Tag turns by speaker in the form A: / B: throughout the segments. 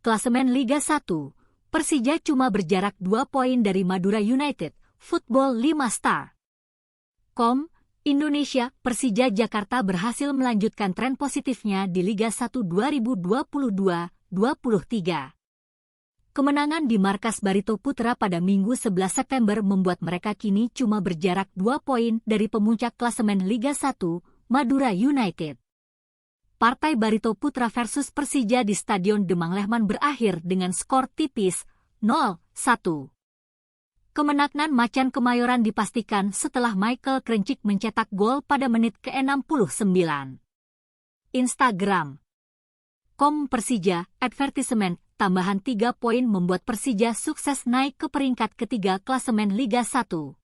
A: Klasemen Liga 1, Persija cuma berjarak 2 poin dari Madura United, Football 5 Star. Indonesia, Persija Jakarta berhasil melanjutkan tren positifnya di Liga 1 2022-23. Kemenangan di markas Barito Putra pada Minggu 11 September membuat mereka kini cuma berjarak 2 poin dari pemuncak klasemen Liga 1, Madura United. Partai Barito Putra versus Persija di Stadion Demang Lehman berakhir dengan skor tipis 0-1. Kemenangan Macan Kemayoran dipastikan setelah Michael Krencik mencetak gol pada menit ke-69. Instagram. Persija, advertisement, tambahan 3 poin membuat Persija sukses naik ke peringkat ketiga klasemen Liga 1.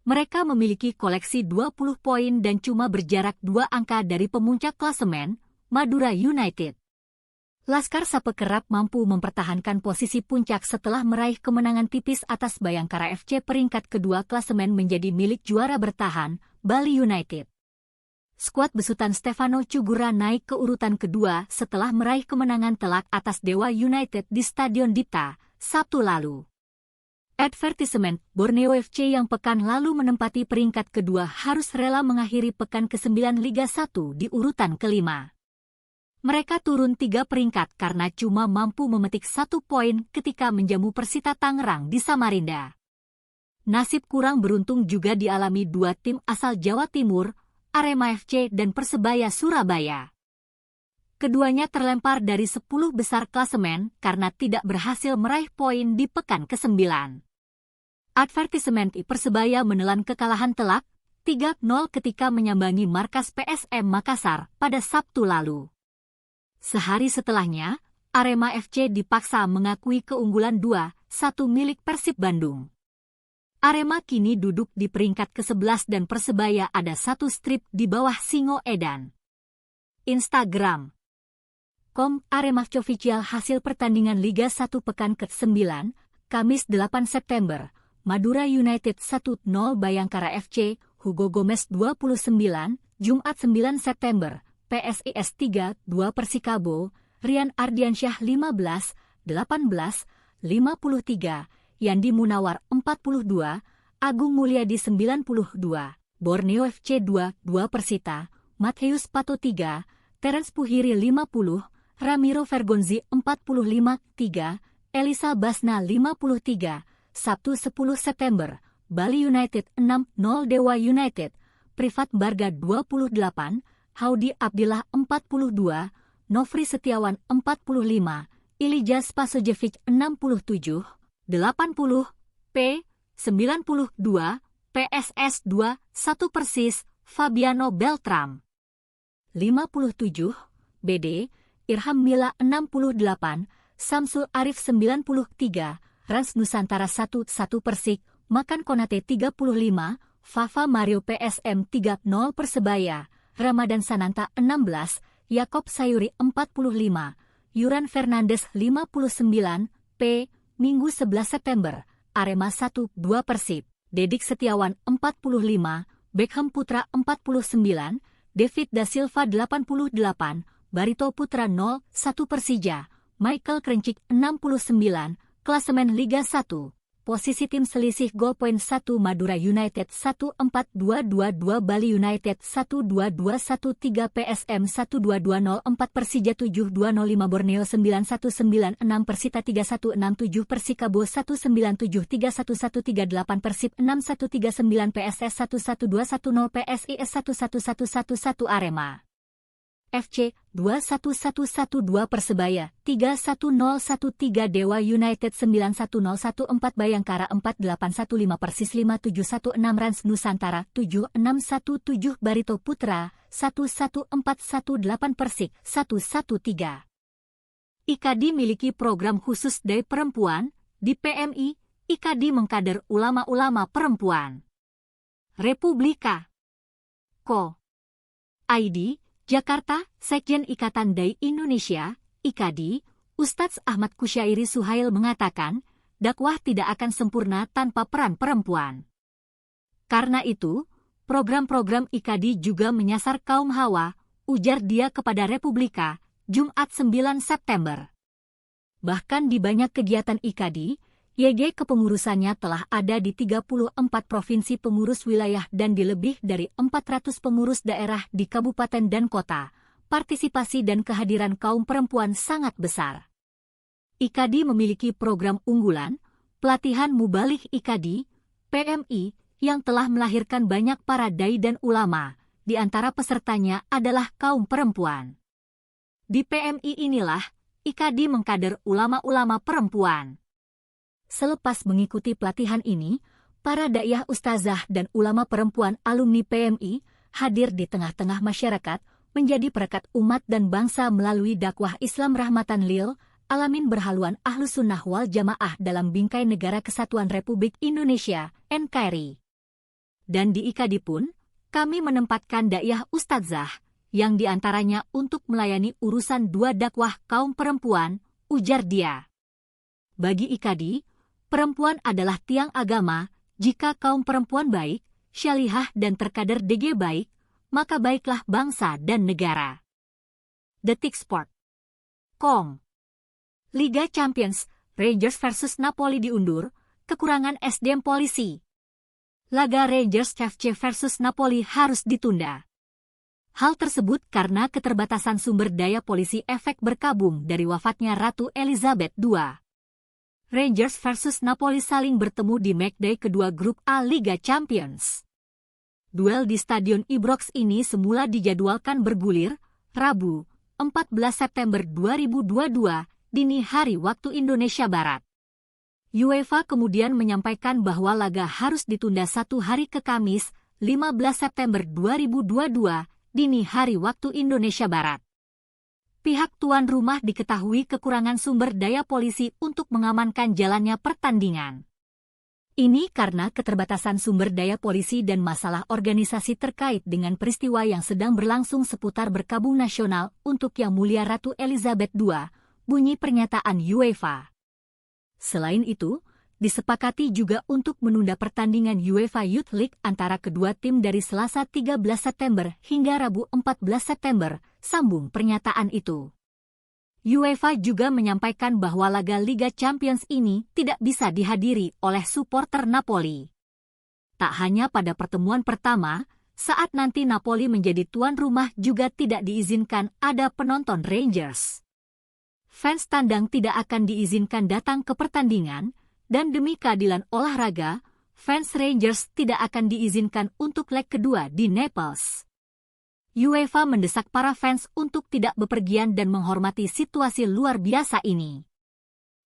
A: Mereka memiliki koleksi 20 poin dan cuma berjarak 2 angka dari pemuncak klasemen, Madura United. Laskar Sape kerap mampu mempertahankan posisi puncak setelah meraih kemenangan tipis atas Bayangkara FC. Peringkat kedua klasemen menjadi milik juara bertahan, Bali United. Skuad besutan Stefano Cugura naik ke urutan kedua setelah meraih kemenangan telak atas Dewa United di Stadion Dipta, Sabtu lalu. Advertisement, Borneo FC yang pekan lalu menempati peringkat kedua harus rela mengakhiri pekan ke-9 Liga 1 di urutan kelima. Mereka turun 3 peringkat karena cuma mampu memetik 1 poin ketika menjamu Persita Tangerang di Samarinda. Nasib kurang beruntung juga dialami 2 tim asal Jawa Timur, Arema FC dan Persebaya Surabaya. Keduanya terlempar dari 10 besar klasemen karena tidak berhasil meraih poin di pekan ke-9. Advertisement Persebaya menelan kekalahan telak 3-0 ketika menyambangi markas PSM Makassar pada Sabtu lalu. Sehari setelahnya, Arema FC dipaksa mengakui keunggulan 2-1 milik Persib Bandung. Arema kini duduk di peringkat ke-11 dan Persebaya ada 1 strip di bawah Singo Edan. Instagram. Arema Official hasil pertandingan Liga 1 pekan ke-9, Kamis 8 September. Madura United 1-0 Bayangkara FC, Hugo Gomez 29, Jumat 9 September, PSIS 3-2 Persikabo, Rian Ardiansyah 15, 18, 53, Yandi Munawar 42, Agung Mulyadi 92, Borneo FC 2-2 Persita, Mattheus Pato 3, Terence Puhiri 50, Ramiro Vergonzi 45, 3, Elisa Basna 53, Sabtu 10 September, Bali United 6-0 Dewa United, Privat Barga 28, Haudi Abdillah 42, Nofri Setiawan 45, Ilijaz Pasojevic 67, 80, P, 92, PSS 2, 1 Persis, Fabiano Beltram. 57, BD, Irham Mila 68, Samsul Arif 93, Rans Nusantara 1-1 Persik, Makan Konate 35, Fafa Mario PSM 3-0 Persebaya, Ramadan Sananta 16, Yakob Sayuri 45, Yuran Fernandes 59, P, Minggu 11 September, Arema 1-2 Persib, Dedik Setiawan 45, Beckham Putra 49, David Da Silva 88, Barito Putra 0-1 Persija, Michael Krencik 69, Klasemen Liga 1, posisi tim selisih gol poin 1 Madura United 1-4-2-2-2 Bali United 1-2-2-1-3 PSM 1-2-2-0-4 Persija 7-2-0-5 Borneo 9-1-9-6 Persita 3-1-6-7 Persikabo 1-9-7-3-1-1-3-8 Persib 6-1-3-9 PSS 1-1-2-1-0 PSIS 1-1-1-1-1 Arema FC 2-1-1-1-2 Persebaya 3-1-0-1-3 Dewa United 9-1-0-1-4 Bayangkara 4-8-1-5 Persis 5-7-1-6 Rans Nusantara 7-6-1-7 Barito Putra 1-1-4-1-8 Persik 1-1-3. IKADI miliki program khusus dari perempuan. Di PMI, IKADI mengkader ulama-ulama perempuan. Republika Co. ID Jakarta, Sekjen Ikatan Dai Indonesia, IKADI, Ustadz Ahmad Kusyairi Suhail mengatakan, dakwah tidak akan sempurna tanpa peran perempuan. Karena itu, program-program IKADI juga menyasar kaum hawa, ujar dia kepada Republika, Jumat 9 September. Bahkan di banyak kegiatan IKADI, YG kepengurusannya telah ada di 34 provinsi pengurus wilayah dan di lebih dari 400 pengurus daerah di kabupaten dan kota. Partisipasi dan kehadiran kaum perempuan sangat besar. IKADI memiliki program unggulan, pelatihan Mubalik IKADI, PMI, yang telah melahirkan banyak para dai dan ulama, di antara pesertanya adalah kaum perempuan. Di PMI inilah, IKADI mengkader ulama-ulama perempuan. Selepas mengikuti pelatihan ini, para daiyah ustazah dan ulama perempuan alumni PMI hadir di tengah-tengah masyarakat, menjadi perekat umat dan bangsa melalui dakwah Islam rahmatan lil alamin berhaluan Ahlus Sunnah wal Jamaah dalam bingkai Negara Kesatuan Republik Indonesia, NKRI. Dan di IKADI pun, kami menempatkan daiyah ustazah, yang diantaranya untuk melayani urusan dua dakwah kaum perempuan, ujar dia. Bagi IKADI, perempuan adalah tiang agama. Jika kaum perempuan baik, syalihah dan terkader DG baik, maka baiklah bangsa dan negara. Detiksport.com. Liga Champions, Rangers versus Napoli diundur, kekurangan SDM polisi. Laga Rangers FC versus Napoli harus ditunda. Hal tersebut karena keterbatasan sumber daya polisi efek berkabung dari wafatnya Ratu Elizabeth II. Rangers versus Napoli saling bertemu di matchday kedua grup A Liga Champions. Duel di Stadion Ibrox ini semula dijadwalkan bergulir, Rabu, 14 September 2022, dini hari waktu Indonesia Barat. UEFA kemudian menyampaikan bahwa laga harus ditunda satu hari ke Kamis, 15 September 2022, dini hari waktu Indonesia Barat. Pihak tuan rumah diketahui kekurangan sumber daya polisi untuk mengamankan jalannya pertandingan. Ini karena keterbatasan sumber daya polisi dan masalah organisasi terkait dengan peristiwa yang sedang berlangsung seputar berkabung nasional untuk Yang Mulia Ratu Elizabeth II, bunyi pernyataan UEFA. Selain itu, disepakati juga untuk menunda pertandingan UEFA Youth League antara kedua tim dari Selasa 13 September hingga Rabu 14 September, sambung pernyataan itu. UEFA juga menyampaikan bahwa laga Liga Champions ini tidak bisa dihadiri oleh supporter Napoli. Tak hanya pada pertemuan pertama, saat nanti Napoli menjadi tuan rumah juga tidak diizinkan ada penonton Rangers. Fans tandang tidak akan diizinkan datang ke pertandingan, dan demi keadilan olahraga, fans Rangers tidak akan diizinkan untuk leg kedua di Naples. UEFA mendesak para fans untuk tidak bepergian dan menghormati situasi luar biasa ini.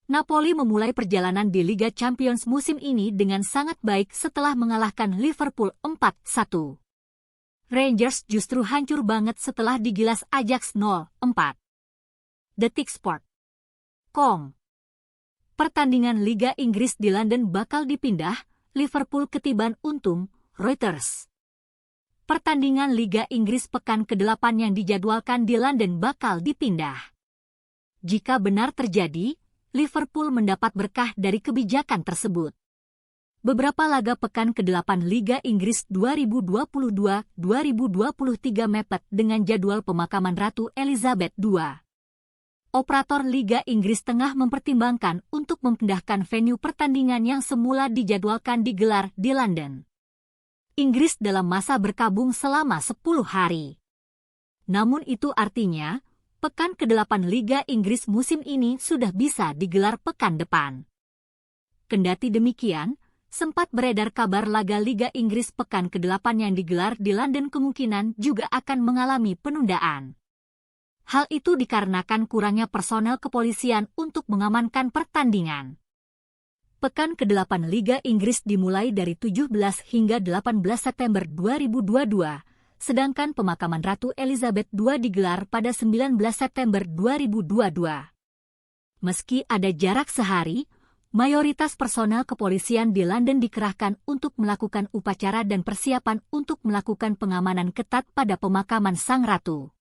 A: Napoli memulai perjalanan di Liga Champions musim ini dengan sangat baik setelah mengalahkan Liverpool 4-1. Rangers justru hancur banget setelah digilas Ajax 0-4. Detiksport.com. Pertandingan Liga Inggris di London bakal dipindah, Liverpool ketiban untung, Reuters. Pertandingan Liga Inggris pekan ke-8 yang dijadwalkan di London bakal dipindah. Jika benar terjadi, Liverpool mendapat berkah dari kebijakan tersebut. Beberapa laga pekan ke-8 Liga Inggris 2022-2023 mepet dengan jadwal pemakaman Ratu Elizabeth II. Operator Liga Inggris tengah mempertimbangkan untuk memindahkan venue pertandingan yang semula dijadwalkan digelar di London, Inggris dalam masa berkabung selama 10 hari. Namun itu artinya, pekan ke-8 Liga Inggris musim ini sudah bisa digelar pekan depan. Kendati demikian, sempat beredar kabar laga Liga Inggris pekan ke-8 yang digelar di London kemungkinan juga akan mengalami penundaan. Hal itu dikarenakan kurangnya personel kepolisian untuk mengamankan pertandingan. Pekan ke-8 Liga Inggris dimulai dari 17 hingga 18 September 2022, sedangkan pemakaman Ratu Elizabeth II digelar pada 19 September 2022. Meski ada jarak sehari, mayoritas personel kepolisian di London dikerahkan untuk melakukan upacara dan persiapan untuk melakukan pengamanan ketat pada pemakaman Sang Ratu.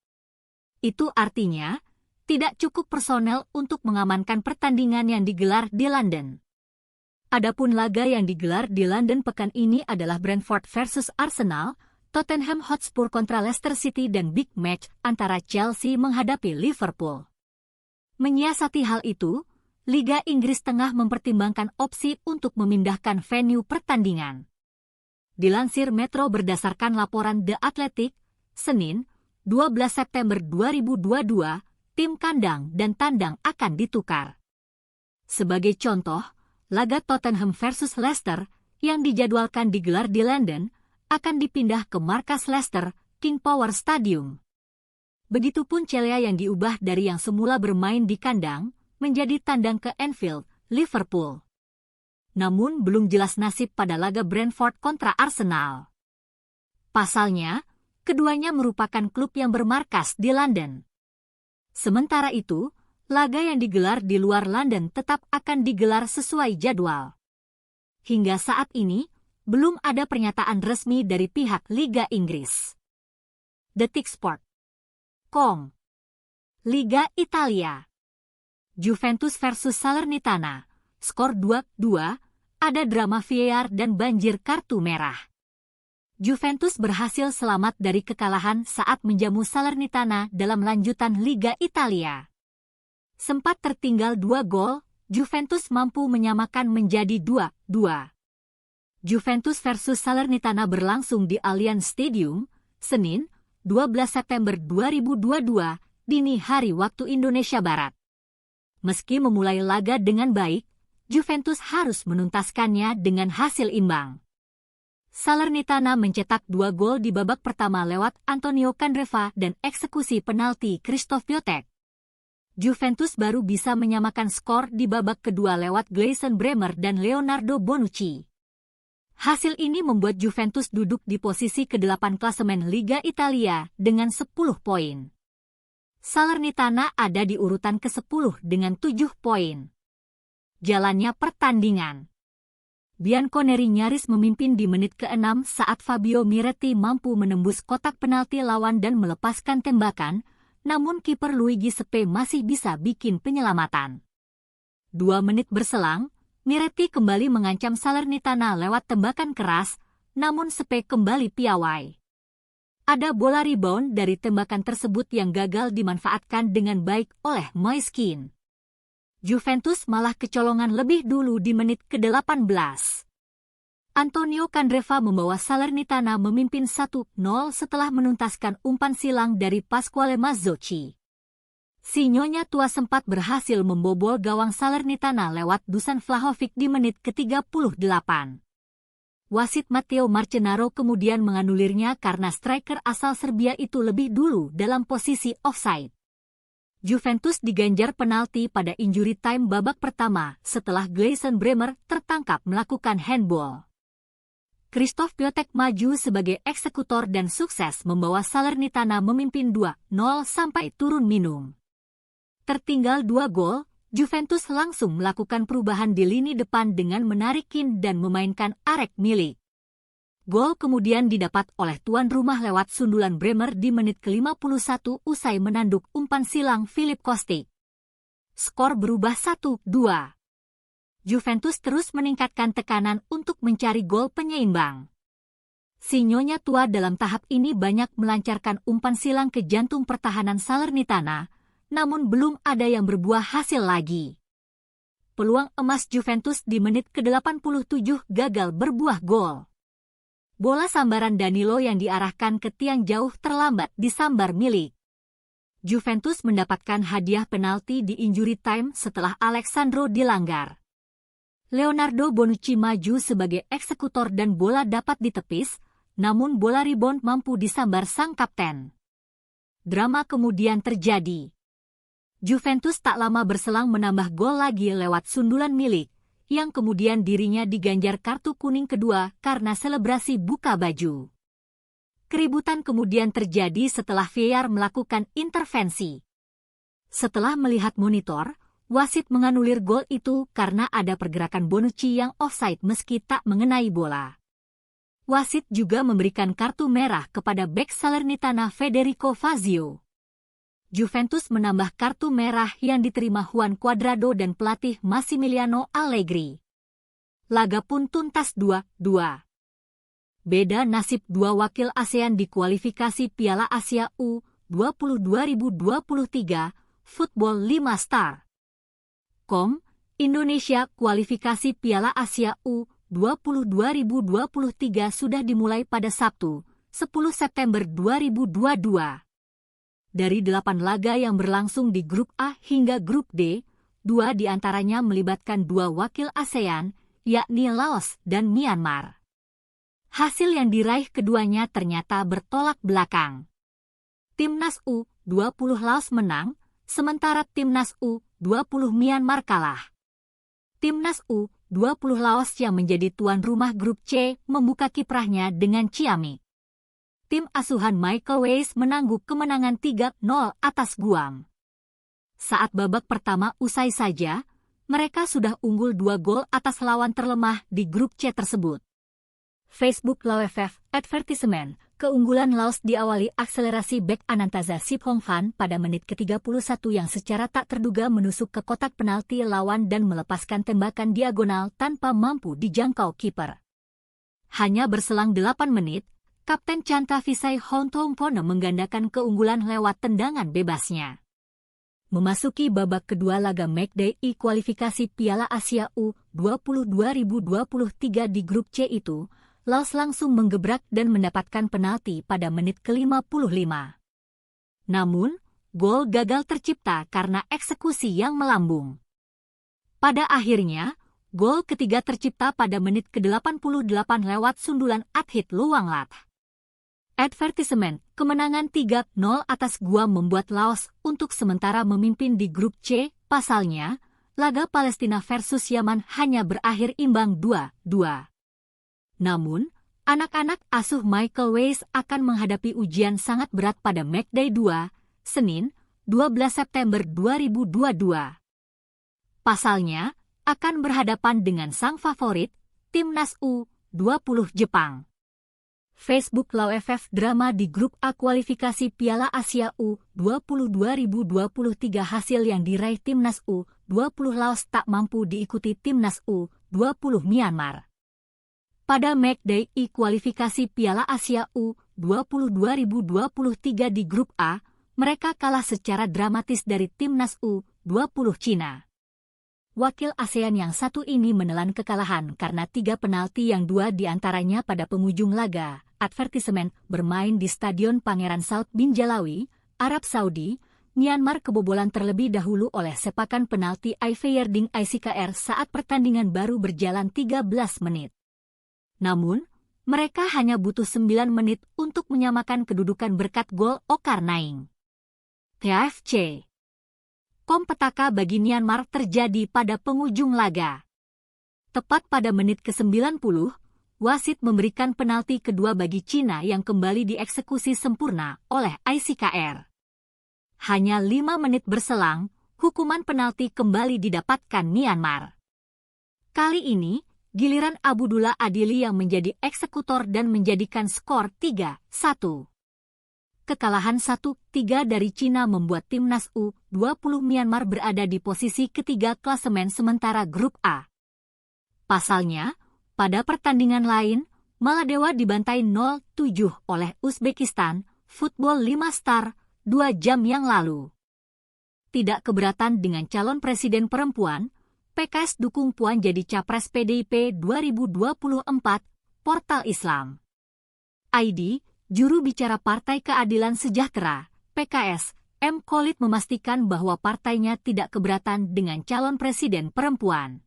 A: Itu artinya, tidak cukup personel untuk mengamankan pertandingan yang digelar di London. Adapun laga yang digelar di London pekan ini adalah Brentford versus Arsenal, Tottenham Hotspur kontra Leicester City dan big match antara Chelsea menghadapi Liverpool. Menyiasati hal itu, Liga Inggris tengah mempertimbangkan opsi untuk memindahkan venue pertandingan. Dilansir Metro berdasarkan laporan The Athletic, Senin, 12 September 2022, tim kandang dan tandang akan ditukar. Sebagai contoh, laga Tottenham versus Leicester yang dijadwalkan digelar di London akan dipindah ke markas Leicester, King Power Stadium. Begitupun Chelsea yang diubah dari yang semula bermain di kandang menjadi tandang ke Anfield, Liverpool. Namun belum jelas nasib pada laga Brentford kontra Arsenal. Pasalnya, keduanya merupakan klub yang bermarkas di London. Sementara itu, laga yang digelar di luar London tetap akan digelar sesuai jadwal. Hingga saat ini, belum ada pernyataan resmi dari pihak Liga Inggris. Detiksport.com. Liga Italia. Juventus versus Salernitana. Skor 2-2, ada drama VAR dan banjir kartu merah. Juventus berhasil selamat dari kekalahan saat menjamu Salernitana dalam lanjutan Liga Italia. Sempat tertinggal 2 gol, Juventus mampu menyamakan menjadi 2-2. Juventus versus Salernitana berlangsung di Allianz Stadium, Senin, 12 September 2022, dini hari waktu Indonesia Barat. Meski memulai laga dengan baik, Juventus harus menuntaskannya dengan hasil imbang. Salernitana mencetak 2 gol di babak pertama lewat Antonio Candreva dan eksekusi penalti Christoph Piatek. Juventus baru bisa menyamakan skor di babak kedua lewat Gleison Bremer dan Leonardo Bonucci. Hasil ini membuat Juventus duduk di posisi ke-8 klasemen Liga Italia dengan 10 poin. Salernitana ada di urutan ke-10 dengan 7 poin. Jalannya pertandingan. Bianconeri nyaris memimpin di menit ke-6 saat Fabio Miretti mampu menembus kotak penalti lawan dan melepaskan tembakan, namun kiper Luigi Sepe masih bisa bikin penyelamatan. 2 menit berselang, Miretti kembali mengancam Salernitana lewat tembakan keras, namun Sepe kembali piawai. Ada bola rebound dari tembakan tersebut yang gagal dimanfaatkan dengan baik oleh Moise Kean. Juventus malah kecolongan lebih dulu di menit ke-18. Antonio Candreva membawa Salernitana memimpin 1-0 setelah menuntaskan umpan silang dari Pasquale Mazzocchi. Si Nyonya tua sempat berhasil membobol gawang Salernitana lewat Dusan Vlahovic di menit ke-38. Wasit Matteo Marcenaro kemudian menganulirnya karena striker asal Serbia itu lebih dulu dalam posisi offside. Juventus diganjar penalti pada injury time babak pertama setelah Gleison Bremer tertangkap melakukan handball. Christoph Piatek maju sebagai eksekutor dan sukses membawa Salernitana memimpin 2-0 sampai turun minum. Tertinggal 2 gol, Juventus langsung melakukan perubahan di lini depan dengan menarik Kean dan memainkan Arek Milik. Gol kemudian didapat oleh tuan rumah lewat sundulan Bremer di menit ke-51 usai menanduk umpan silang Filip Kostic. Skor berubah 1-2. Juventus terus meningkatkan tekanan untuk mencari gol penyeimbang. Si Nyonya tua dalam tahap ini banyak melancarkan umpan silang ke jantung pertahanan Salernitana, namun belum ada yang berbuah hasil lagi. Peluang emas Juventus di menit ke-87 gagal berbuah gol. Bola sambaran Danilo yang diarahkan ke tiang jauh terlambat disambar Milik. Juventus mendapatkan hadiah penalti di injury time setelah Alexandro dilanggar. Leonardo Bonucci maju sebagai eksekutor dan bola dapat ditepis, namun bola rebound mampu disambar sang kapten. Drama kemudian terjadi. Juventus tak lama berselang menambah gol lagi lewat sundulan Milik, yang kemudian dirinya diganjar kartu kuning kedua karena selebrasi buka baju. Keributan kemudian terjadi setelah VAR melakukan intervensi. Setelah melihat monitor, wasit menganulir gol itu karena ada pergerakan Bonucci yang offside meski tak mengenai bola. Wasit juga memberikan kartu merah kepada bek Salernitana Federico Fazio. Juventus menambah kartu merah yang diterima Juan Cuadrado dan pelatih Massimiliano Allegri. Laga pun tuntas 2-2. Beda nasib 2 wakil ASEAN di kualifikasi Piala Asia U20 2023, Football 5 Star. Indonesia kualifikasi Piala Asia U20 2023 sudah dimulai pada Sabtu, 10 September 2022. Dari 8 laga yang berlangsung di Grup A hingga Grup D, 2 diantaranya melibatkan 2 wakil ASEAN, yakni Laos dan Myanmar. Hasil yang diraih keduanya ternyata bertolak belakang. Timnas U20 Laos menang, sementara Timnas U20 Myanmar kalah. Timnas U20 Laos yang menjadi tuan rumah Grup C membuka kiprahnya dengan ciamik. Tim asuhan Michael Weiss menangguk kemenangan 3-0 atas Guam. Saat babak pertama usai saja, mereka sudah unggul 2 gol atas lawan terlemah di Grup C tersebut. Facebook LaoFF Advertisement, keunggulan Laos diawali akselerasi bek Anantaza Siphongphan pada menit ke-31 yang secara tak terduga menusuk ke kotak penalti lawan dan melepaskan tembakan diagonal tanpa mampu dijangkau kiper. Hanya berselang 8 menit, Kapten Chantavisai Hontompone menggandakan keunggulan lewat tendangan bebasnya. Memasuki babak kedua laga matchday kualifikasi Piala Asia U20 2023 di Grup C itu, Laos langsung menggebrak dan mendapatkan penalti pada menit ke-55. Namun, gol gagal tercipta karena eksekusi yang melambung. Pada akhirnya, gol ketiga tercipta pada menit ke-88 lewat sundulan Adhit Luanglat. Advertisement, kemenangan 3-0 atas Guam membuat Laos untuk sementara memimpin di Grup C, pasalnya, laga Palestina versus Yaman hanya berakhir imbang 2-2. Namun, anak-anak asuh Michael Weiss akan menghadapi ujian sangat berat pada matchday 2, Senin, 12 September 2022. Pasalnya, akan berhadapan dengan sang favorit, Timnas U20 Jepang. Facebook LaoFF drama di Grup A kualifikasi Piala Asia U20 2023 hasil yang diraih Timnas U20 Laos tak mampu diikuti Timnas U20 Myanmar. Pada matchday kualifikasi Piala Asia U20 2023 di Grup A, mereka kalah secara dramatis dari Timnas U20 Cina. Wakil ASEAN yang satu ini menelan kekalahan karena 3 penalti yang 2 diantaranya pada penghujung laga. Advertisement bermain di Stadion Pangeran Saud bin Jalawi, Arab Saudi. Myanmar kebobolan terlebih dahulu oleh sepakan penalti Aifeyerding ICKR saat pertandingan baru berjalan 13 menit. Namun, mereka hanya butuh 9 menit untuk menyamakan kedudukan berkat gol Okar Naing. TAFC. Kompetaka bagi Myanmar terjadi pada penghujung laga. Tepat pada menit ke-90, wasit memberikan penalti kedua bagi Cina yang kembali dieksekusi sempurna oleh ICKR. Hanya 5 menit berselang, hukuman penalti kembali didapatkan Myanmar. Kali ini, giliran Abdullah Adili yang menjadi eksekutor dan menjadikan skor 3-1. Kekalahan 1-3 dari Cina membuat Timnas U20 Myanmar berada di posisi ketiga klasemen sementara Grup A. Pasalnya, pada pertandingan lain, Maladewa dibantai 0-7 oleh Uzbekistan, Football 5 Star, 2 jam yang lalu. Tidak keberatan dengan calon presiden perempuan, PKS dukung Puan jadi capres PDIP 2024, Portal Islam. ID, juru bicara Partai Keadilan Sejahtera, PKS, M. Khalid memastikan bahwa partainya tidak keberatan dengan calon presiden perempuan.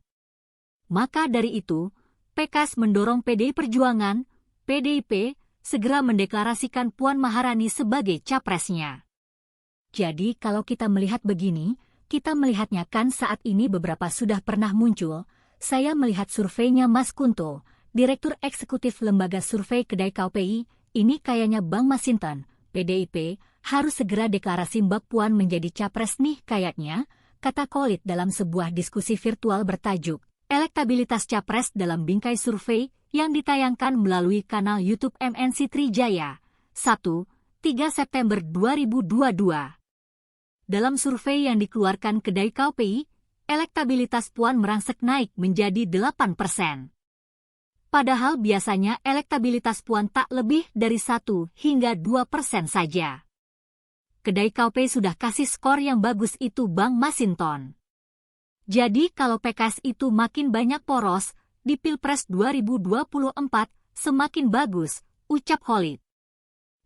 A: Maka dari itu, PKS mendorong PDI Perjuangan, PDIP, segera mendeklarasikan Puan Maharani sebagai capresnya. Jadi kalau kita melihat begini, kita melihatnya kan saat ini beberapa sudah pernah muncul. Saya melihat surveinya Mas Kunto, Direktur Eksekutif Lembaga Survei Kedai KPI, ini kayaknya Bang Masinton, PDIP, harus segera deklarasi Mbak Puan menjadi capres nih kayaknya, kata Khalid dalam sebuah diskusi virtual bertajuk Elektabilitas Capres dalam Bingkai Survei yang ditayangkan melalui kanal YouTube MNC Trijaya, 1, 3 September 2022. Dalam survei yang dikeluarkan Kedai KPI, elektabilitas Puan merangsek naik menjadi 8%. Padahal biasanya elektabilitas Puan tak lebih dari 1 hingga 2% saja. Kedai KPI sudah kasih skor yang bagus itu Bang Masinton. Jadi kalau PKS itu makin banyak poros, di Pilpres 2024 semakin bagus, ucap Khalid.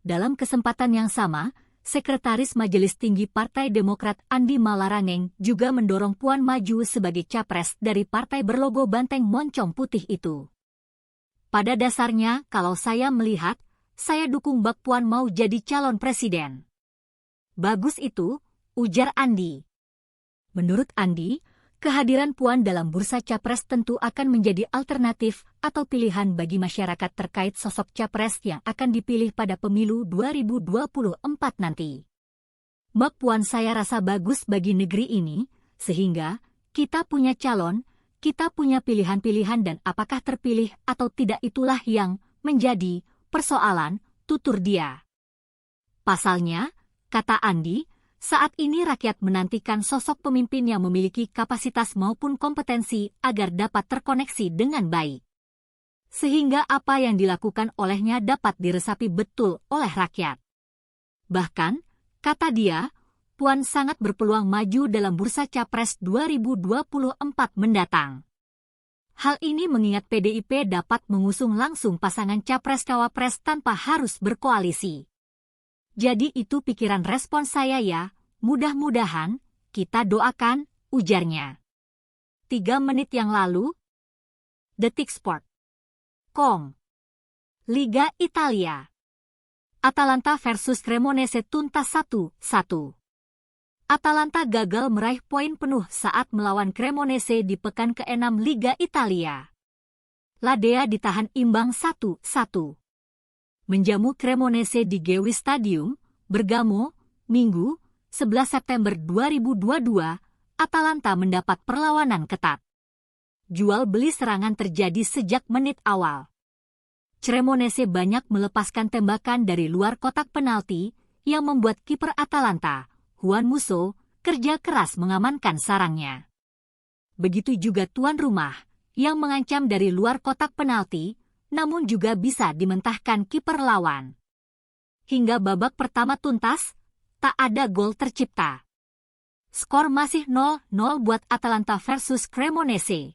A: Dalam kesempatan yang sama, Sekretaris Majelis Tinggi Partai Demokrat Andi Malarangeng juga mendorong Puan maju sebagai capres dari partai berlogo banteng moncong putih itu. Pada dasarnya, kalau saya melihat, saya dukung Mbak Puan mau jadi calon presiden. Bagus itu, ujar Andi. Menurut Andi, kehadiran Puan dalam bursa capres tentu akan menjadi alternatif atau pilihan bagi masyarakat terkait sosok capres yang akan dipilih pada pemilu 2024 nanti. Mbak Puan saya rasa bagus bagi negeri ini, sehingga kita punya calon, kita punya pilihan-pilihan dan apakah terpilih atau tidak itulah yang menjadi persoalan, tutur dia. Pasalnya, kata Andi, saat ini rakyat menantikan sosok pemimpin yang memiliki kapasitas maupun kompetensi agar dapat terkoneksi dengan baik. Sehingga apa yang dilakukan olehnya dapat diresapi betul oleh rakyat. Bahkan, kata dia, Puan sangat berpeluang maju dalam bursa Capres 2024 mendatang. Hal ini mengingat PDIP dapat mengusung langsung pasangan Capres-Cawapres tanpa harus berkoalisi. Jadi itu pikiran respon saya ya, mudah-mudahan, kita doakan, ujarnya. 3 menit yang lalu, Detik Sport. Liga Italia. Atalanta versus Cremonese tuntas 1-1. Atalanta gagal meraih poin penuh saat melawan Cremonese di pekan ke-6 Liga Italia. Ladea ditahan imbang 1-1. Menjamu Cremonese di Gewi Stadium, Bergamo, Minggu, 11 September 2022, Atalanta mendapat perlawanan ketat. Jual beli serangan terjadi sejak menit awal. Cremonese banyak melepaskan tembakan dari luar kotak penalti yang membuat kiper Atalanta, Juan Musso, kerja keras mengamankan sarangnya. Begitu juga tuan rumah, yang mengancam dari luar kotak penalti, namun juga bisa dimentahkan kiper lawan. Hingga babak pertama tuntas, tak ada gol tercipta. Skor masih 0-0 buat Atalanta versus Cremonese.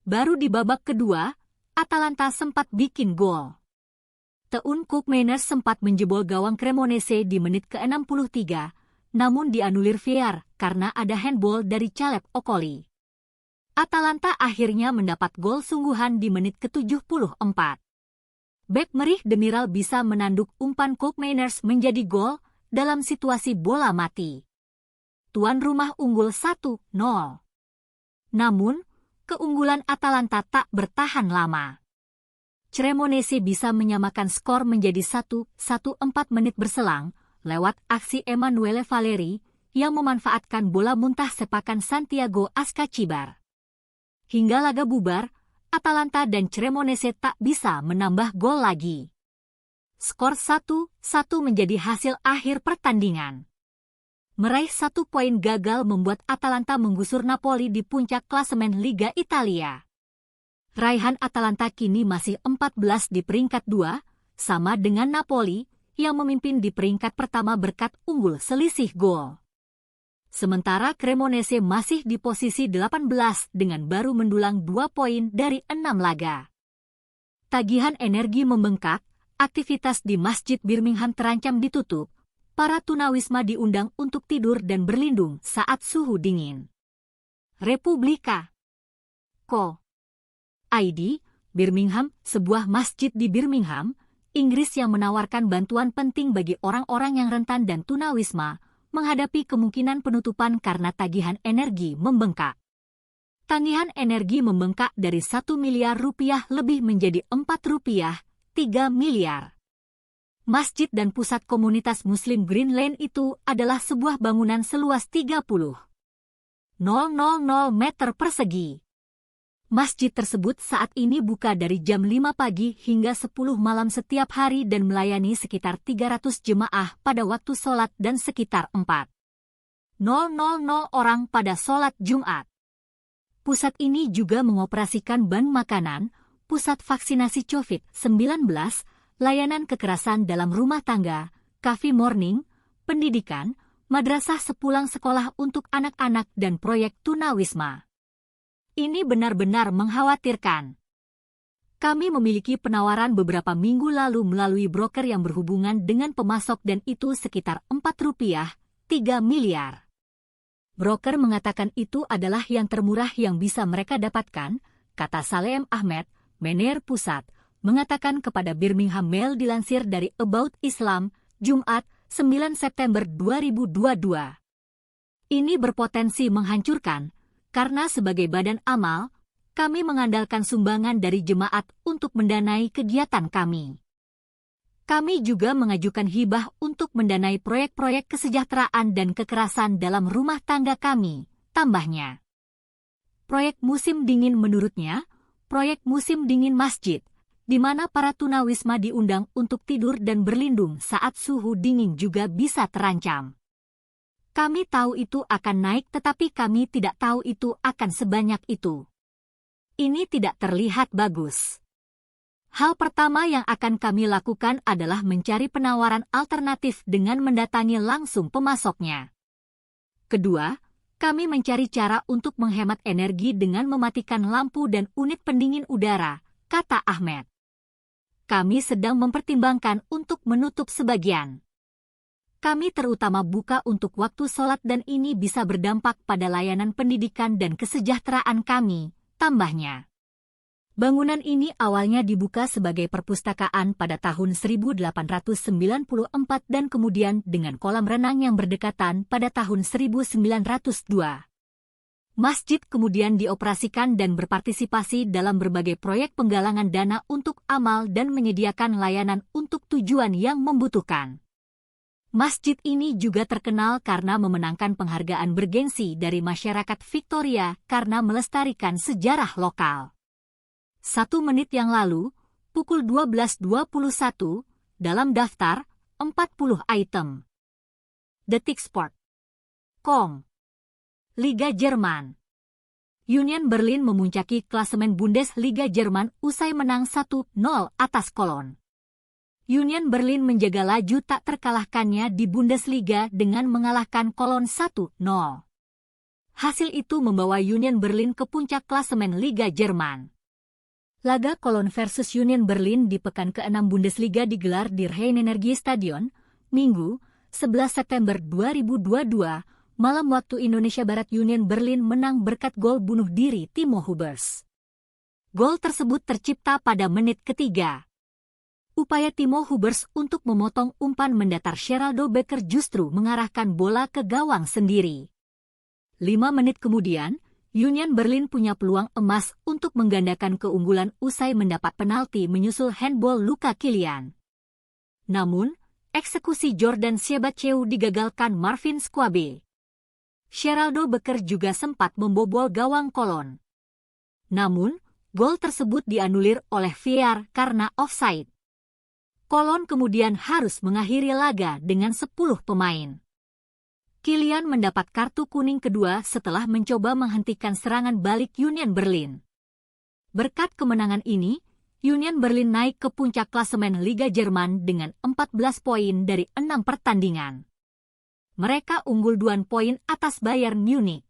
A: Baru di babak kedua, Atalanta sempat bikin gol. Teun Koopmeiners sempat menjebol gawang Cremonese di menit ke-63, namun dianulir VAR karena ada handball dari Caleb Okoli. Atalanta akhirnya mendapat gol sungguhan di menit ke-74. Bek merih Demiral bisa menanduk umpan Koopmeiners menjadi gol dalam situasi bola mati. Tuan rumah unggul 1-0. Namun, keunggulan Atalanta tak bertahan lama. Cremonese bisa menyamakan skor menjadi 1-1 4 menit berselang lewat aksi Emanuele Valeri yang memanfaatkan bola muntah sepakan Santiago Ascacibar. Hingga laga bubar, Atalanta dan Cremonese tak bisa menambah gol lagi. Skor 1-1 menjadi hasil akhir pertandingan. Meraih 1 poin gagal membuat Atalanta menggusur Napoli di puncak klasemen Liga Italia. Raihan Atalanta kini masih 14 di peringkat 2, sama dengan Napoli, yang memimpin di peringkat pertama berkat unggul selisih gol. Sementara Cremonese masih di posisi 18 dengan baru mendulang 2 poin dari 6 laga. Tagihan energi membengkak, aktivitas di Masjid Birmingham terancam ditutup, para tunawisma diundang untuk tidur dan berlindung saat suhu dingin. Republika. ID, Birmingham, sebuah masjid di Birmingham, Inggris yang menawarkan bantuan penting bagi orang-orang yang rentan dan tunawisma, menghadapi kemungkinan penutupan karena tagihan energi membengkak. Tagihan energi membengkak dari 1 miliar rupiah lebih menjadi 3 miliar. Masjid dan pusat komunitas Muslim Green Lane itu adalah sebuah bangunan seluas 30,000 meter persegi. Masjid tersebut saat ini buka dari jam 5 pagi hingga 10 malam setiap hari dan melayani sekitar 300 jemaah pada waktu sholat dan sekitar 4,000 orang pada sholat Jumat. Pusat ini juga mengoperasikan bank makanan, pusat vaksinasi COVID-19, layanan kekerasan dalam rumah tangga, cafe morning, pendidikan, madrasah sepulang sekolah untuk anak-anak dan proyek tunawisma. Ini benar-benar mengkhawatirkan. Kami memiliki penawaran beberapa minggu lalu melalui broker yang berhubungan dengan pemasok dan itu sekitar Rp4, 3 miliar. Broker mengatakan itu adalah yang termurah yang bisa mereka dapatkan, kata Salem Ahmed, manajer pusat, mengatakan kepada Birmingham Mail dilansir dari About Islam, Jumat, 9 September 2022. Ini berpotensi menghancurkan, karena sebagai badan amal, kami mengandalkan sumbangan dari jemaat untuk mendanai kegiatan kami. Kami juga mengajukan hibah untuk mendanai proyek-proyek kesejahteraan dan kekerasan dalam rumah tangga kami, tambahnya. Proyek musim dingin menurutnya, proyek musim dingin masjid, di mana para tunawisma diundang untuk tidur dan berlindung saat suhu dingin juga bisa terancam. Kami tahu itu akan naik tetapi kami tidak tahu itu akan sebanyak itu. Ini tidak terlihat bagus. Hal pertama yang akan kami lakukan adalah mencari penawaran alternatif dengan mendatangi langsung pemasoknya. Kedua, kami mencari cara untuk menghemat energi dengan mematikan lampu dan unit pendingin udara, kata Ahmed. Kami sedang mempertimbangkan untuk menutup sebagian. Kami terutama buka untuk waktu sholat dan ini bisa berdampak pada layanan pendidikan dan kesejahteraan kami, tambahnya. Bangunan ini awalnya dibuka sebagai perpustakaan pada tahun 1894 dan kemudian dengan kolam renang yang berdekatan pada tahun 1902. Masjid kemudian dioperasikan dan berpartisipasi dalam berbagai proyek penggalangan dana untuk amal dan menyediakan layanan untuk tujuan yang membutuhkan. Masjid ini juga terkenal karena memenangkan penghargaan bergengsi dari masyarakat Victoria karena melestarikan sejarah lokal. 1 menit yang lalu, pukul 12.21, dalam daftar, 40 item. Detik Sport.com. Liga Jerman. Union Berlin memuncaki klasemen Bundesliga Jerman usai menang 1-0 atas Cologne. Union Berlin menjaga laju tak terkalahkannya di Bundesliga dengan mengalahkan Cologne 1-0. Hasil itu membawa Union Berlin ke puncak klasemen Liga Jerman. Laga Cologne versus Union Berlin di pekan ke-6 Bundesliga digelar di Rhein-Energie-Stadion, Minggu, 11 September 2022, malam waktu Indonesia Barat. Union Berlin menang berkat gol bunuh diri Timo Hummels. Gol tersebut tercipta pada menit ketiga. Upaya Timo Hummels untuk memotong umpan mendatar Geraldo Becker justru mengarahkan bola ke gawang sendiri. 5 menit kemudian, Union Berlin punya peluang emas untuk menggandakan keunggulan usai mendapat penalti menyusul handball Luka Kilian. Namun, eksekusi Jordan Siebatcheu digagalkan Marvin Schwabe. Geraldo Becker juga sempat membobol gawang Cologne. Namun, gol tersebut dianulir oleh VAR karena offside. Cologne kemudian harus mengakhiri laga dengan 10 pemain. Kilian mendapat kartu kuning kedua setelah mencoba menghentikan serangan balik Union Berlin. Berkat kemenangan ini, Union Berlin naik ke puncak klasemen Liga Jerman dengan 14 poin dari 6 pertandingan. Mereka unggul 2 poin atas Bayern Munich.